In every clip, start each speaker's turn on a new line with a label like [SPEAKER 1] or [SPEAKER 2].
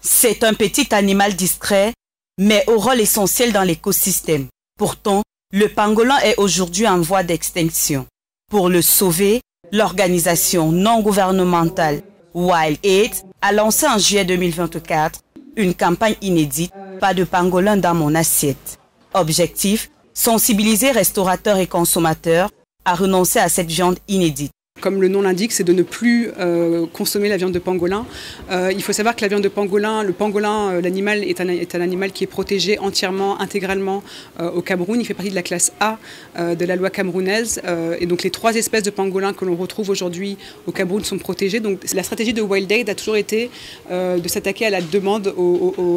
[SPEAKER 1] C'est un petit animal discret, mais au rôle essentiel dans l'écosystème. Pourtant, le pangolin est aujourd'hui en voie d'extinction. Pour le sauver, l'organisation non gouvernementale Wild Aid a lancé en juillet 2024 une campagne inédite « Pas de pangolin dans mon assiette ». Objectif, sensibiliser restaurateurs et consommateurs à renoncer à cette viande inédite.
[SPEAKER 2] Comme le nom l'indique, c'est de ne plus consommer la viande de pangolin. Il faut savoir que la viande de pangolin, l'animal est un animal qui est protégé entièrement, intégralement au Cameroun. Il fait partie de la classe A de la loi camerounaise. Et donc les 3 espèces de pangolins que l'on retrouve aujourd'hui au Cameroun sont protégées. Donc la stratégie de Wild Aid a toujours été de s'attaquer à la demande,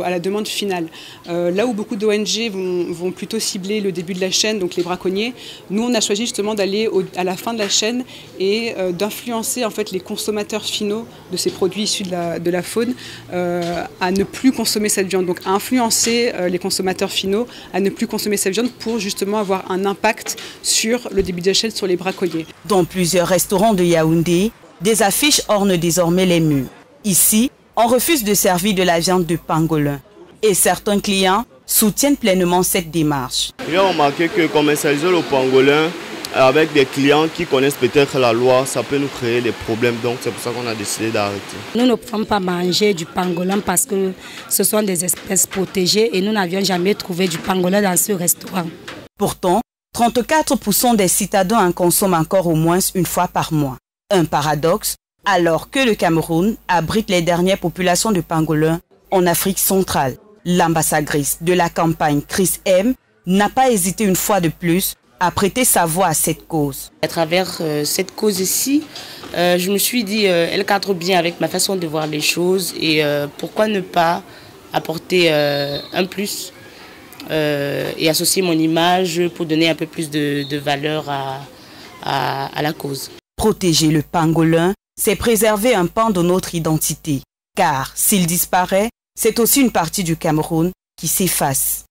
[SPEAKER 2] à la demande finale. Là où beaucoup d'ONG vont plutôt cibler le début de la chaîne, donc les braconniers, nous on a choisi justement d'aller à la fin de la chaîne et d'influencer en fait les consommateurs finaux de ces produits issus de la faune à ne plus consommer cette viande, donc à influencer les consommateurs finaux à ne plus consommer cette viande pour justement avoir un impact sur le début de la chaîne, sur les braconniers.
[SPEAKER 1] Dans plusieurs restaurants de Yaoundé, des affiches ornent désormais les murs. Ici, on refuse de servir de la viande de pangolin et certains clients soutiennent pleinement cette démarche.
[SPEAKER 3] J'ai remarqué que commercialiser le pangolin avec des clients qui connaissent peut-être la loi, ça peut nous créer des problèmes. Donc c'est pour ça qu'on a décidé d'arrêter.
[SPEAKER 4] Nous ne pouvons pas manger du pangolin parce que ce sont des espèces protégées et nous n'avions jamais trouvé du pangolin dans ce restaurant.
[SPEAKER 1] Pourtant, 34% des citadins en consomment encore au moins une fois par mois. Un paradoxe, alors que le Cameroun abrite les dernières populations de pangolins en Afrique centrale. L'ambassadrice de la campagne Chris M n'a pas hésité une fois de plus à prêter sa voix à cette cause.
[SPEAKER 5] À travers cette cause-ci, je me suis dit, elle cadre bien avec ma façon de voir les choses et pourquoi ne pas apporter un plus et associer mon image pour donner un peu plus de valeur à la cause.
[SPEAKER 1] Protéger le pangolin, c'est préserver un pan de notre identité, car s'il disparaît, c'est aussi une partie du Cameroun qui s'efface.